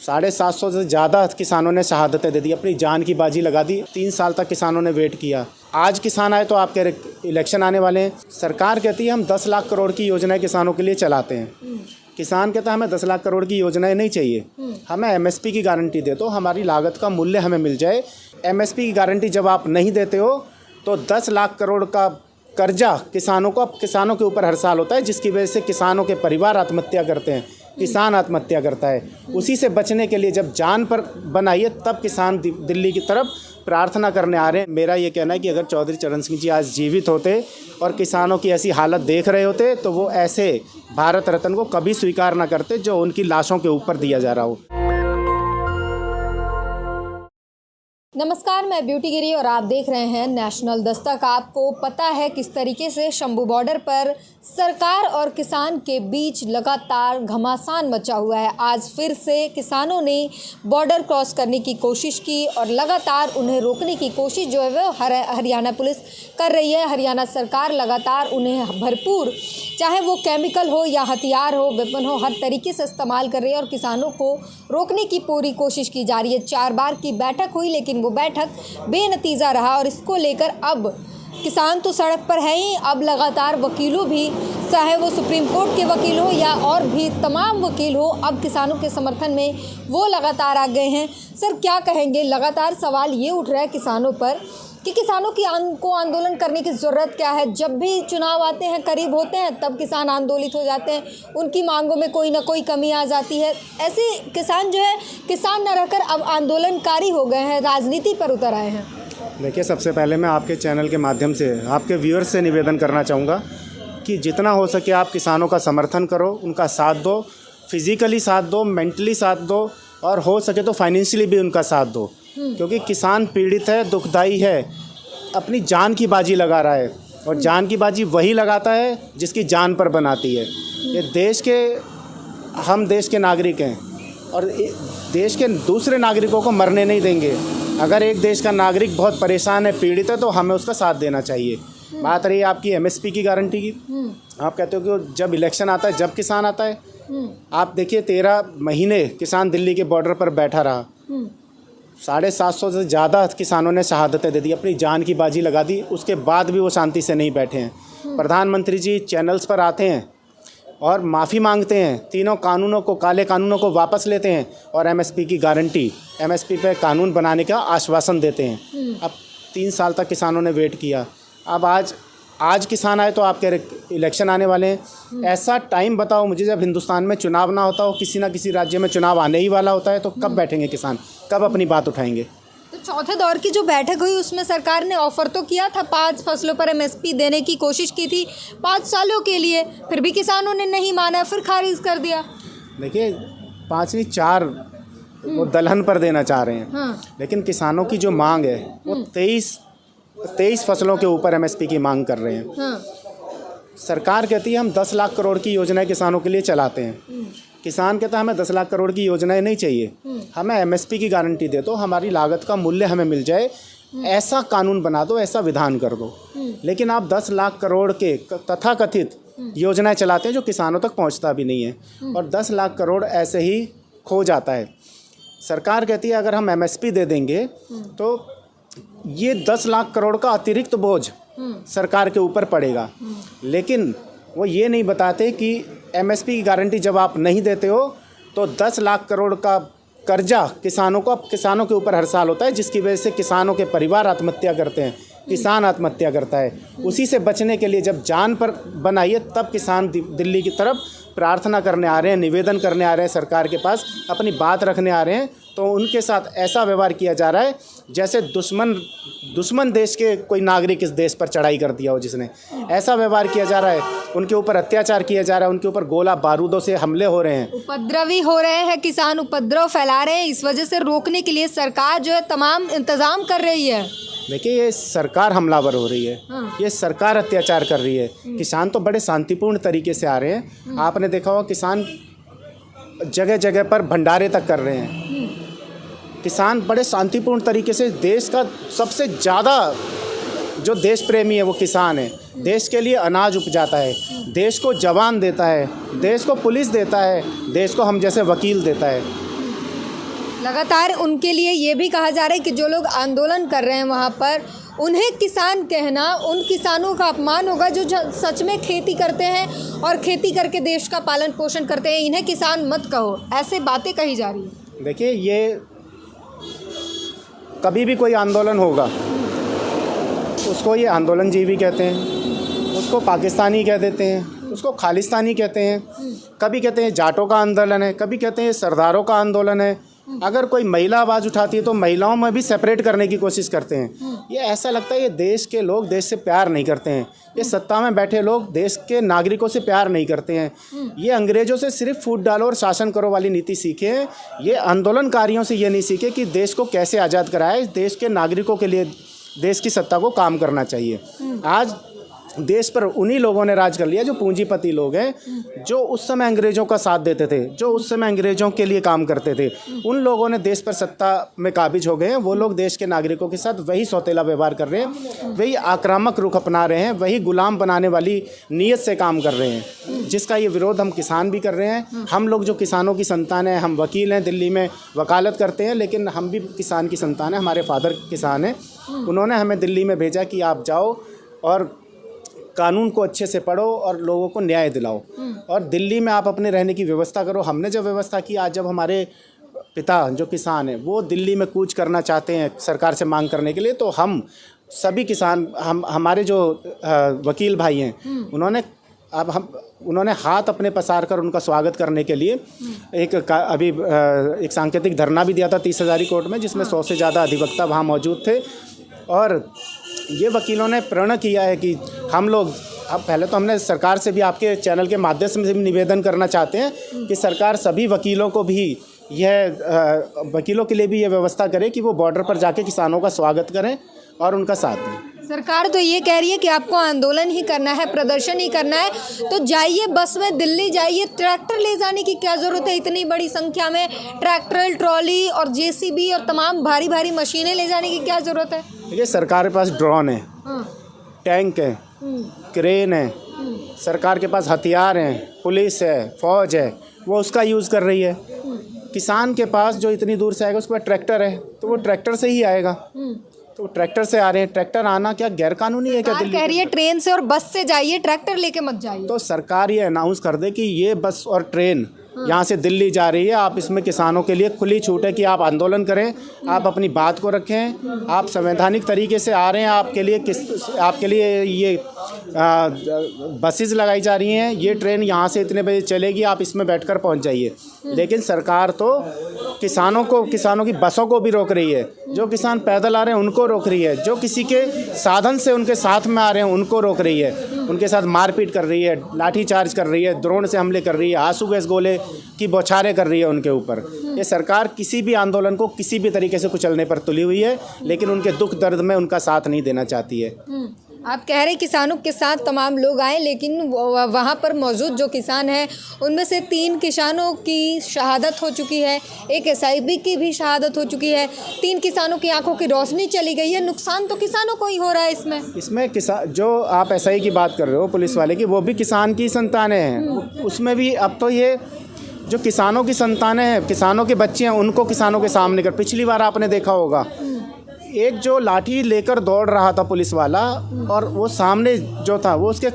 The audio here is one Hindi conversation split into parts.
750 से ज़्यादा किसानों ने शहादतें दे दी, अपनी जान की बाजी लगा दी। 3 साल तक किसानों ने वेट किया। आज किसान आए तो आप कह रहे इलेक्शन आने वाले हैं। सरकार कहती है हम 10 लाख करोड़ की योजनाएं किसानों के लिए चलाते हैं। किसान कहता है हमें 10 लाख करोड़ की योजनाएं नहीं चाहिए, हमें एमएसपी की गारंटी दे दो, हमारी लागत का मूल्य हमें मिल जाए। एमएसपी की गारंटी जब आप नहीं देते हो तो 10 लाख करोड़ का कर्जा किसानों के ऊपर हर साल होता है, जिसकी वजह से किसानों के परिवार आत्महत्या करते हैं, किसान आत्महत्या करता है। उसी से बचने के लिए जब जान पर बनाइए तब किसान दिल्ली की तरफ प्रार्थना करने आ रहे हैं। मेरा ये कहना है कि अगर चौधरी चरण सिंह जी आज जीवित होते और किसानों की ऐसी हालत देख रहे होते तो वो ऐसे भारत रत्न को कभी स्वीकार ना करते जो उनकी लाशों के ऊपर दिया जा रहा हो। नमस्कार, मैं ब्यूटी गिरी और आप देख रहे हैं नेशनल दस्तक। आपको पता है किस तरीके से शंभू बॉर्डर पर सरकार और किसान के बीच लगातार घमासान मचा हुआ है। आज फिर से किसानों ने बॉर्डर क्रॉस करने की कोशिश की और लगातार उन्हें रोकने की कोशिश जो है वो हरियाणा पुलिस कर रही है। हरियाणा सरकार लगातार उन्हें भरपूर, चाहे वो केमिकल हो या हथियार हो, वेपन हो, हर तरीके से इस्तेमाल कर रही है और किसानों को रोकने की पूरी कोशिश की जा रही है। 4 बार की बैठक हुई लेकिन वो बैठक बेनतीजा रहा और इसको लेकर अब किसान तो सड़क पर है ही, अब लगातार वकीलों भी, चाहे वो सुप्रीम कोर्ट के वकील हो या और भी तमाम वकील हो, अब किसानों के समर्थन में वो लगातार आ गए हैं। सर, क्या कहेंगे? लगातार सवाल ये उठ रहा है किसानों पर कि किसानों को आंदोलन करने की ज़रूरत क्या है? जब भी चुनाव आते हैं, करीब होते हैं, तब किसान आंदोलित हो जाते हैं, उनकी मांगों में कोई ना कोई कमी आ जाती है। ऐसे किसान जो है, किसान न रहकर अब आंदोलनकारी हो गए हैं, राजनीति पर उतर आए हैं। देखिए, सबसे पहले मैं आपके चैनल के माध्यम से आपके व्यूअर्स से निवेदन करना चाहूँगा कि जितना हो सके आप किसानों का समर्थन करो, उनका साथ दो, फिज़िकली साथ दो, मेंटली साथ दो और हो सके तो फाइनेंशियली भी उनका साथ दो, क्योंकि किसान पीड़ित है, दुखदाई है, अपनी जान की बाजी लगा रहा है और जान की बाजी वही लगाता है जिसकी जान पर बनाती है। ये हम देश के नागरिक हैं और देश के दूसरे नागरिकों को मरने नहीं देंगे। अगर एक देश का नागरिक बहुत परेशान है, पीड़ित है, तो हमें उसका साथ देना चाहिए। बात रही आपकी एमएसपी की गारंटी की, आप कहते हो कि जब इलेक्शन आता है, जब किसान आता है, आप देखिए 13 महीने किसान दिल्ली के बॉर्डर पर बैठा रहा। 750 से ज़्यादा किसानों ने शहादतें दे दी, अपनी जान की बाजी लगा दी। उसके बाद भी वो शांति से नहीं बैठे हैं। प्रधानमंत्री जी चैनल्स पर आते हैं और माफ़ी मांगते हैं, तीनों कानूनों को, काले कानूनों को वापस लेते हैं और एमएसपी की गारंटी, एमएसपी पे कानून बनाने का आश्वासन देते हैं। अब 3 साल तक किसानों ने वेट किया। अब आज किसान आए तो आप कह रहे इलेक्शन आने वाले हैं। ऐसा टाइम बताओ मुझे जब हिंदुस्तान में चुनाव ना होता हो, किसी ना किसी राज्य में चुनाव आने ही वाला होता है, तो कब बैठेंगे किसान, कब अपनी बात उठाएंगे? तो चौथे दौर की जो बैठक हुई उसमें सरकार ने ऑफर तो किया था, 5 फसलों पर एमएसपी देने की कोशिश की थी 5 सालों के लिए, फिर भी किसानों ने नहीं माना, फिर खारिज कर दिया। देखिए, 5 नहीं 4 वो दलहन पर देना चाह रहे हैं। हाँ। लेकिन किसानों की जो मांग है वो 23 फसलों के ऊपर एमएसपी की मांग कर रहे हैं। हाँ। सरकार कहती है हम 10 लाख करोड़ की योजनाएं किसानों के लिए चलाते हैं। किसान कहता है हमें 10 लाख करोड़ की योजनाएं नहीं चाहिए, हमें एमएसपी की गारंटी दे दो, हमारी लागत का मूल्य हमें मिल जाए। ऐसा कानून बना दो, ऐसा विधान कर दो। लेकिन आप 10 लाख करोड़ के तथाकथित योजनाएं चलाते हैं जो किसानों तक पहुंचता भी नहीं है और 10 लाख करोड़ ऐसे ही खो जाता है। सरकार कहती है अगर हम एमएसपी दे देंगे तो ये 10 लाख करोड़ का अतिरिक्त बोझ सरकार के ऊपर पड़ेगा। लेकिन वो ये नहीं बताते कि एमएसपी की गारंटी जब आप नहीं देते हो तो 10 लाख करोड़ का कर्जा किसानों के ऊपर हर साल होता है, जिसकी वजह से किसानों के परिवार आत्महत्या करते हैं, किसान आत्महत्या करता है। उसी से बचने के लिए जब जान पर बनाइए तब किसान दिल्ली की तरफ प्रार्थना करने आ रहे हैं, निवेदन करने आ रहे हैं, सरकार के पास अपनी बात रखने आ रहे हैं। तो उनके साथ ऐसा व्यवहार किया जा रहा है जैसे दुश्मन देश के कोई नागरिक इस देश पर चढ़ाई कर दिया हो, जिसने ऐसा व्यवहार किया जा रहा है। उनके ऊपर अत्याचार किया जा रहा है, उनके ऊपर गोला बारूदों से हमले हो रहे हैं, उपद्रवी हो रहे हैं, किसान उपद्रव फैला रहे हैं। इस वजह से रोकने के लिए सरकार जो है तमाम इंतजाम कर रही है। देखिए, ये सरकार हमलावर हो रही है। ये सरकार अत्याचार कर रही है। किसान तो बड़े शांतिपूर्ण तरीके से आ रहे हैं। आपने देखा होगा किसान जगह जगह पर भंडारे तक कर रहे हैं। किसान बड़े शांतिपूर्ण तरीके से, देश का सबसे ज़्यादा जो देश प्रेमी है वो किसान है। देश के लिए अनाज उपजाता है, देश को जवान देता है, देश को पुलिस देता है, देश को हम जैसे वकील देता है। लगातार उनके लिए ये भी कहा जा रहा है कि जो लोग आंदोलन कर रहे हैं वहाँ पर, उन्हें किसान कहना उन किसानों का अपमान होगा जो सच में खेती करते हैं और खेती करके देश का पालन पोषण करते हैं। इन्हें किसान मत कहो, ऐसे बातें कही जा रही है। देखिए, ये कभी भी कोई आंदोलन होगा, उसको ये आंदोलनजीवी कहते हैं, उसको पाकिस्तानी कह देते हैं, उसको खालिस्तानी कहते हैं, कभी कहते हैं जाटों का आंदोलन है, कभी कहते हैं सरदारों का आंदोलन है। अगर कोई महिला आवाज़ उठाती है तो महिलाओं में भी सेपरेट करने की कोशिश करते हैं। ये ऐसा लगता है ये देश के लोग देश से प्यार नहीं करते हैं। ये सत्ता में बैठे लोग देश के नागरिकों से प्यार नहीं करते हैं। ये अंग्रेज़ों से सिर्फ फूट डालो और शासन करो वाली नीति सीखे हैं। ये आंदोलनकारियों से ये नहीं सीखे कि देश को कैसे आज़ाद कराए, देश के नागरिकों के लिए देश की सत्ता को काम करना चाहिए। आज देश पर उन्हीं लोगों ने राज कर लिया जो पूंजीपति लोग हैं, जो उस समय अंग्रेज़ों का साथ देते थे, जो उस समय अंग्रेज़ों के लिए काम करते थे। उन लोगों ने देश पर सत्ता में काबिज हो गए हैं। वो लोग देश के नागरिकों के साथ वही सौतेला व्यवहार कर रहे हैं, वही आक्रामक रुख अपना रहे हैं, वही गुलाम बनाने वाली नीयत से काम कर रहे हैं, जिसका ये विरोध हम किसान भी कर रहे हैं। हम लोग जो किसानों की संतान हैं, हम वकील हैं, दिल्ली में वकालत करते हैं, लेकिन हम भी किसान की संतान हैं। हमारे फादर किसान हैं। उन्होंने हमें दिल्ली में भेजा कि आप जाओ और कानून को अच्छे से पढ़ो और लोगों को न्याय दिलाओ और दिल्ली में आप अपने रहने की व्यवस्था करो। हमने जब व्यवस्था की, आज जब हमारे पिता जो किसान हैं वो दिल्ली में कूच करना चाहते हैं सरकार से मांग करने के लिए, तो हम सभी किसान, हमारे जो वकील भाई हैं, उन्होंने हाथ अपने पसार कर उनका स्वागत करने के लिए एक सांकेतिक धरना भी दिया था 30 हज़ारी कोर्ट में, जिसमें 100 से ज़्यादा अधिवक्ता वहाँ मौजूद थे। और ये वकीलों ने प्रण किया है कि हम लोग, अब पहले तो हमने सरकार से भी आपके चैनल के माध्यम से भी निवेदन करना चाहते हैं कि सरकार सभी वकीलों को भी वकीलों के लिए भी ये व्यवस्था करे कि वो बॉर्डर पर जाके किसानों का स्वागत करें और उनका साथ दें। सरकार तो ये कह रही है कि आपको आंदोलन ही करना है, प्रदर्शन ही करना है, तो जाइए, बस में दिल्ली जाइए। ट्रैक्टर ले जाने की क्या ज़रूरत है? इतनी बड़ी संख्या में ट्रैक्टर, ट्रॉली और जेसीबी और तमाम भारी भारी मशीनें ले जाने की क्या ज़रूरत है? देखिए, सरकार के पास ड्रोन है, टैंक है, क्रेन है, सरकार के पास हथियार हैं, पुलिस है, फौज है, वो उसका यूज़ कर रही है। किसान के पास जो इतनी दूर से आएगा उसके पास ट्रैक्टर है, तो वो ट्रैक्टर से ही आएगा। तो ट्रैक्टर से आ रहे हैं। ट्रैक्टर आना क्या गैर कानूनी है क्या? दिल्ली कह रही है ट्रेन से और बस से जाइए, ट्रैक्टर लेके मत जाइए। तो सरकार ये अनाउंस कर दे कि ये बस और ट्रेन यहाँ से दिल्ली जा रही है, आप इसमें किसानों के लिए खुली छूट है कि आप आंदोलन करें, आप अपनी बात को रखें, आप संवैधानिक तरीके से आ रहे हैं, आपके लिए ये बसेस लगाई जा रही हैं, ये ट्रेन यहाँ से इतने बजे चलेगी, आप इसमें बैठकर पहुँच जाइए। लेकिन सरकार तो किसानों की बसों को भी रोक रही है, जो किसान पैदल आ रहे हैं उनको रोक रही है, जो किसी के साधन से उनके साथ में आ रहे हैं उनको रोक रही है, उनके साथ मारपीट कर रही है, लाठीचार्ज कर रही है, ड्रोन से हमले कर रही है, आंसू गैस गोले की बौछारें कर रही है उनके ऊपर। ये सरकार किसी भी आंदोलन को किसी भी तरीके से कुचलने पर तुली हुई है, लेकिन उनके दुख दर्द में उनका साथ नहीं देना चाहती है। आप कह रहे किसानों के साथ तमाम लोग आए, लेकिन वहाँ पर मौजूद जो किसान हैं उनमें से 3 किसानों की शहादत हो चुकी है, एक एसआईबी की भी शहादत हो चुकी है, 3 किसानों की आंखों की रोशनी चली गई है। नुकसान तो किसानों को ही हो रहा है इसमें किसान, जो आप एसआई की बात कर रहे हो पुलिस वाले की, वो भी किसान की संतानें हैं। उसमें भी अब तो ये जो किसानों की संतानें हैं, किसानों के बच्चे हैं, उनको किसानों के सामने कर, पिछली बार आपने देखा होगा एक जो लाठी लेकर दौड़ रहा था पुलिस वाला, और वो सामने जो था वो उसके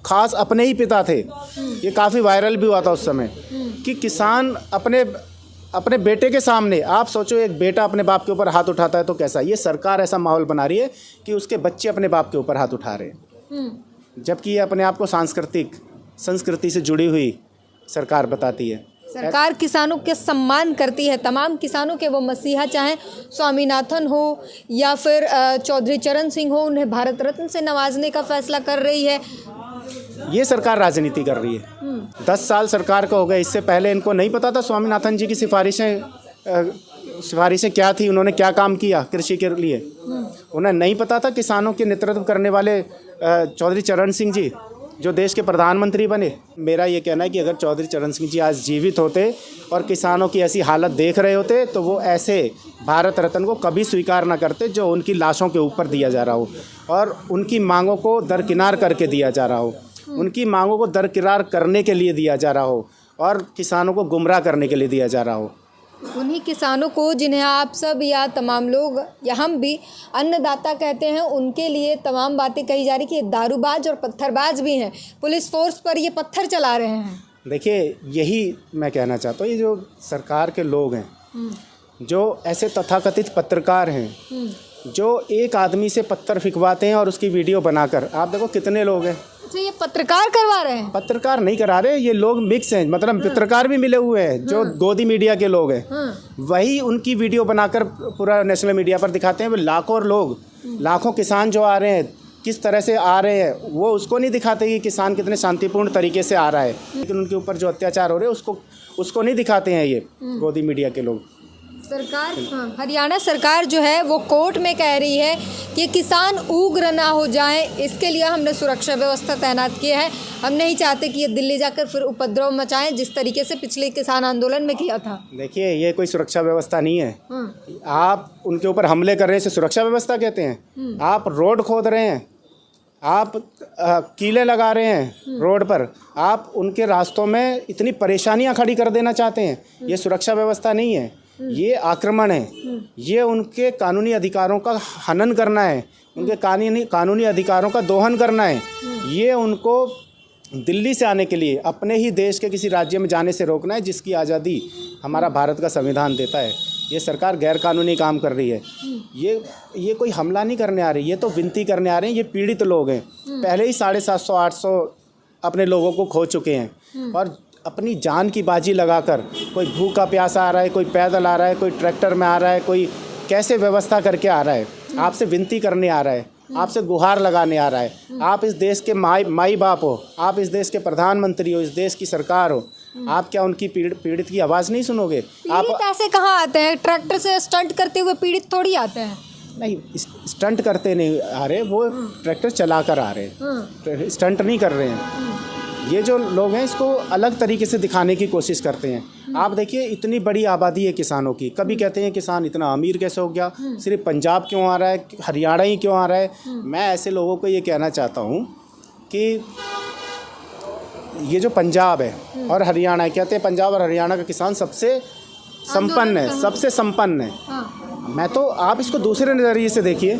खास अपने ही पिता थे। ये काफ़ी वायरल भी हुआ था उस समय कि किसान अपने बेटे के सामने, आप सोचो एक बेटा अपने बाप के ऊपर हाथ उठाता है तो कैसा। ये सरकार ऐसा माहौल बना रही है कि उसके बच्चे अपने बाप के ऊपर हाथ उठा रहे हैं, जबकि ये अपने आप को संस्कृति से जुड़ी हुई सरकार बताती है। सरकार किसानों के सम्मान करती है, तमाम किसानों के वो मसीहा, चाहे स्वामीनाथन हो या फिर चौधरी चरण सिंह हो, उन्हें भारत रत्न से नवाजने का फैसला कर रही है। ये सरकार राजनीति कर रही है। 10 साल सरकार को हो गए, इससे पहले इनको नहीं पता था स्वामीनाथन जी की सिफारिशें क्या थी, उन्होंने क्या काम किया कृषि के लिए। उन्हें नहीं पता था किसानों के नेतृत्व करने वाले चौधरी चरण सिंह जी जो देश के प्रधानमंत्री बने। मेरा ये कहना है कि अगर चौधरी चरण सिंह जी आज जीवित होते और किसानों की ऐसी हालत देख रहे होते, तो वो ऐसे भारत रत्न को कभी स्वीकार ना करते जो उनकी लाशों के ऊपर दिया जा रहा हो और उनकी मांगों को दरकिनार करके दिया जा रहा हो, उनकी मांगों को दरकिनार करने के लिए दिया जा रहा हो और किसानों को गुमराह करने के लिए दिया जा रहा हो। उन्हीं किसानों को जिन्हें आप सब या तमाम लोग या हम भी अन्नदाता कहते हैं, उनके लिए तमाम बातें कही जा रही कि ये दारूबाज और पत्थरबाज भी हैं, पुलिस फोर्स पर ये पत्थर चला रहे हैं। देखिए, यही मैं कहना चाहता हूँ, ये जो सरकार के लोग हैं, जो ऐसे तथाकथित पत्रकार हैं, जो एक आदमी से पत्थर फिकवाते हैं और उसकी वीडियो बनाकर, आप देखो कितने लोग हैं। अच्छा, ये पत्रकार करवा रहे हैं? पत्रकार नहीं करा रहे, ये लोग मिक्स हैं, मतलब पत्रकार भी मिले हुए हैं, जो गोदी मीडिया के लोग हैं, वही उनकी वीडियो बनाकर पूरा नेशनल मीडिया पर दिखाते हैं। वो लाखों लोग, लाखों किसान जो आ रहे हैं, किस तरह से आ रहे हैं, वो उसको नहीं दिखाते कि किसान कितने शांतिपूर्ण तरीके से आ रहा है, लेकिन उनके ऊपर जो अत्याचार हो रहे हैं उसको नहीं दिखाते हैं ये गोदी मीडिया के लोग। सरकार, हरियाणा सरकार जो है वो कोर्ट में कह रही है कि किसान उग्र ना हो जाएं, इसके लिए हमने सुरक्षा व्यवस्था तैनात की है। हम नहीं चाहते कि ये दिल्ली जाकर फिर उपद्रव मचाएं, जिस तरीके से पिछले किसान आंदोलन में किया था। देखिए, ये कोई सुरक्षा व्यवस्था नहीं है। आप उनके ऊपर हमले कर रहे हैं, इसे सुरक्षा व्यवस्था कहते हैं? आप रोड खोद रहे हैं, आप कीले लगा रहे हैं रोड पर, आप उनके रास्तों में इतनी परेशानियां खड़ी कर देना चाहते हैं, ये सुरक्षा व्यवस्था नहीं है, ये आक्रमण है। ये उनके कानूनी अधिकारों का हनन करना है, उनके कानूनी अधिकारों का दोहन करना है। ये उनको दिल्ली से आने के लिए अपने ही देश के किसी राज्य में जाने से रोकना है, जिसकी आज़ादी हमारा भारत का संविधान देता है। ये सरकार गैर कानूनी काम कर रही है। ये कोई हमला नहीं करने आ रही, ये तो विनती करने आ रहे हैं। ये पीड़ित लोग हैं, पहले ही 750-800 अपने लोगों को खो चुके हैं, और अपनी जान की बाजी लगाकर, कोई भूखा प्यासा आ रहा है, कोई पैदल आ रहा है, कोई ट्रैक्टर में आ रहा है, कोई कैसे व्यवस्था करके आ रहा है, आपसे विनती करने आ रहा है, आपसे गुहार लगाने आ रहा है। आप इस देश के माई बाप हो, आप इस देश के प्रधानमंत्री हो, इस देश की सरकार हो, आप क्या उनकी पीड़ित की आवाज़ नहीं सुनोगे? आप ऐसे कहाँ आते हैं? ट्रैक्टर से स्टंट करते हुए पीड़ित थोड़ी आते हैं। नहीं, स्टंट करते नहीं आ रहे, वो ट्रैक्टर चला कर आ रहे हैं, स्टंट नहीं कर रहे हैं। ये जो लोग हैं, इसको अलग तरीके से दिखाने की कोशिश करते हैं। आप देखिए, इतनी बड़ी आबादी है किसानों की, कभी कहते हैं किसान इतना अमीर कैसे हो गया, सिर्फ पंजाब क्यों आ रहा है, हरियाणा ही क्यों आ रहा है। मैं ऐसे लोगों को ये कहना चाहता हूँ कि ये जो पंजाब है और हरियाणा है, कहते हैं पंजाब और हरियाणा का किसान सबसे संपन्न है, सबसे संपन्न है। मैं तो, आप इसको दूसरे नज़रिए से देखिए,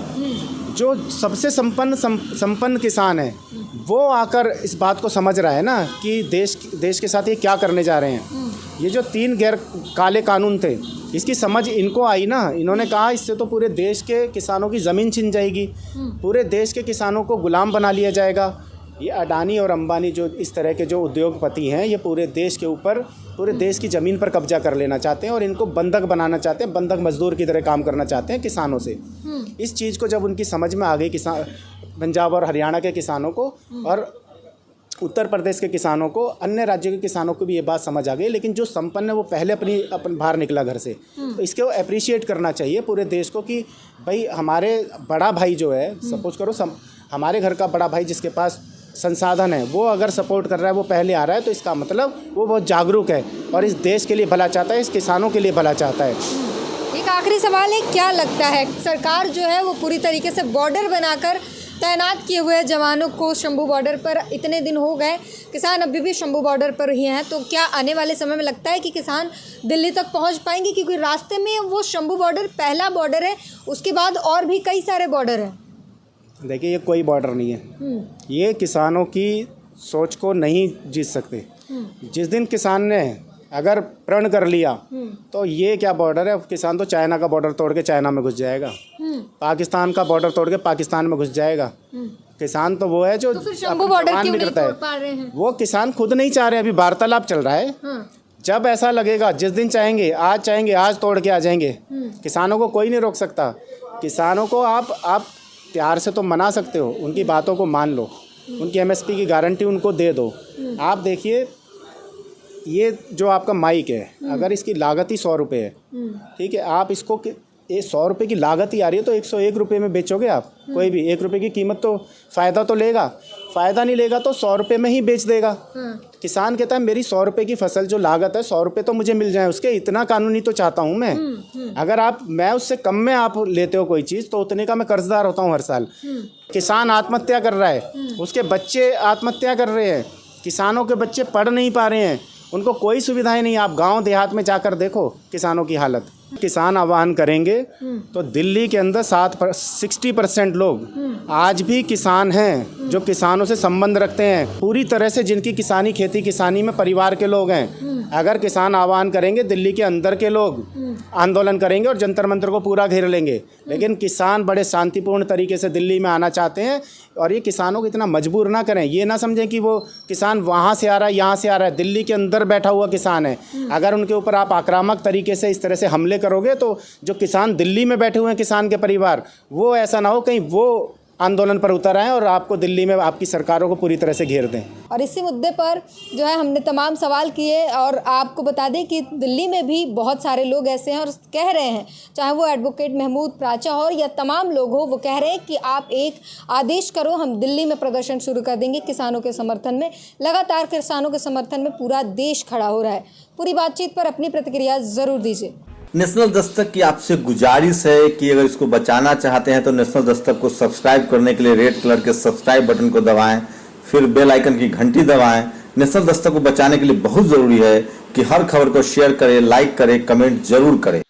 जो सबसे संपन्न किसान है, वो आकर इस बात को समझ रहा है ना कि देश के साथ ये क्या करने जा रहे हैं। ये जो 3 गैर काले कानून थे, इसकी समझ इनको आई ना। इन्होंने कहा इससे तो पूरे देश के किसानों की ज़मीन छिन जाएगी, पूरे देश के किसानों को गुलाम बना लिया जाएगा। ये अडानी और अंबानी, जो इस तरह के जो उद्योगपति हैं, ये पूरे देश के ऊपर, पूरे देश की ज़मीन पर कब्जा कर लेना चाहते हैं और इनको बंधक बनाना चाहते हैं, बंधक मजदूर की तरह काम करना चाहते हैं किसानों से। इस चीज़ को जब उनकी समझ में आ गई, पंजाब और हरियाणा के किसानों को और उत्तर प्रदेश के किसानों को, अन्य राज्यों के किसानों को भी ये बात समझ आ गई। लेकिन जो संपन्न है वो पहले अपन बाहर निकला घर से, तो इसको अप्रिशिएट करना चाहिए पूरे देश को कि भाई हमारे बड़ा भाई जो है, सपोज करो हमारे घर का बड़ा भाई जिसके पास संसाधन है, वो अगर सपोर्ट कर रहा है, वो पहले आ रहा है, तो इसका मतलब वो बहुत जागरूक है और इस देश के लिए भला चाहता है, इस किसानों के लिए भला चाहता है। एक आखिरी सवाल है, क्या लगता है सरकार जो है वो पूरी तरीके से बॉर्डर बनाकर तैनात किए हुए जवानों को शंभू बॉर्डर पर, इतने दिन हो गए, किसान अभी भी शंभू बॉर्डर पर ही हैं, तो क्या आने वाले समय में लगता है कि किसान दिल्ली तक पहुंच पाएंगे? क्योंकि रास्ते में वो शंभू बॉर्डर पहला बॉर्डर है, उसके बाद और भी कई सारे बॉर्डर हैं। देखिए, ये कोई बॉर्डर नहीं है, ये किसानों की सोच को नहीं जीत सकते। जिस दिन किसान ने अगर प्रण कर लिया, तो ये क्या बॉर्डर है, किसान तो चाइना का बॉर्डर तोड़ के चाइना में घुस जाएगा, पाकिस्तान का बॉर्डर तोड़ के पाकिस्तान में घुस जाएगा। किसान तो वो है जो शंभू बॉर्डर क्यों नहीं तोड़ पा रहे हैं? वो किसान खुद नहीं चाह रहे, अभी वार्तालाप चल रहा है। जब ऐसा लगेगा, जिस दिन चाहेंगे आज तोड़ के आ जाएंगे। किसानों को कोई नहीं रोक सकता। किसानों को आप प्यार से तो मना सकते हो, उनकी बातों को मान लो, उनकी MSP की गारंटी उनको दे दो। आप देखिए, ये जो आपका माइक है, अगर इसकी लागत ही 100 रुपये है, ठीक है, आप इसको ये 100 रुपये की लागत ही आ रही है, तो 101 रुपये में बेचोगे आप? कोई भी 1 रुपये की कीमत तो फ़ायदा तो लेगा, फ़ायदा नहीं लेगा तो 100 रुपये में ही बेच देगा। किसान कहता है मेरी 100 रुपये की फसल जो लागत है, 100 रुपये तो मुझे मिल जाए उसके, इतना कानूनी तो चाहता हूँ मैं। अगर मैं उससे कम में आप लेते हो कोई चीज़, तो उतने का मैं कर्जदार होता हूँ हर साल। किसान आत्महत्या कर रहा है, उसके बच्चे आत्महत्या कर रहे हैं, किसानों के बच्चे पढ़ नहीं पा रहे हैं, उनको कोई सुविधाएं नहीं। आप गांव देहात में जाकर देखो किसानों की हालत। किसान आह्वान करेंगे तो दिल्ली के अंदर 60% लोग आज भी किसान हैं, जो किसानों से संबंध रखते हैं पूरी तरह से, जिनकी किसानी खेती किसानी में परिवार के लोग हैं। अगर किसान आह्वान करेंगे, दिल्ली के अंदर के लोग आंदोलन करेंगे और जंतर मंतर को पूरा घेर लेंगे। लेकिन किसान बड़े शांतिपूर्ण तरीके से दिल्ली में आना चाहते हैं, और ये किसानों को इतना मजबूर ना करें। ये ना समझें कि वो किसान वहाँ से आ रहा है, यहाँ से आ रहा है। दिल्ली के अंदर बैठा हुआ किसान है। अगर उनके ऊपर आप आक्रामक तरीके से इस तरह से हमले करोगे तो जो किसान दिल्ली में बैठे हुए हैं, किसान के परिवार, वो ऐसा ना हो कहीं वो आंदोलन पर उतर आए और आपको दिल्ली में आपकी सरकारों को पूरी तरह से घेर दें। और इसी मुद्दे पर जो है हमने तमाम सवाल किए, और आपको बता दें कि दिल्ली में भी बहुत सारे लोग ऐसे हैं और कह रहे हैं, चाहे वो एडवोकेट महमूद प्राचा हो या तमाम लोग हो, वो कह रहे हैं कि आप एक आदेश करो, हम दिल्ली में प्रदर्शन शुरू कर देंगे किसानों के समर्थन में। लगातार किसानों के समर्थन में पूरा देश खड़ा हो रहा है। पूरी बातचीत पर अपनी प्रतिक्रिया ज़रूर दीजिए। नेशनल दस्तक की आपसे गुजारिश है कि अगर इसको बचाना चाहते हैं तो नेशनल दस्तक को सब्सक्राइब करने के लिए रेड कलर के सब्सक्राइब बटन को दबाएं, फिर बेल आइकन की घंटी दबाएं। नेशनल दस्तक को बचाने के लिए बहुत जरूरी है कि हर खबर को शेयर करें, लाइक करें, कमेंट जरूर करें।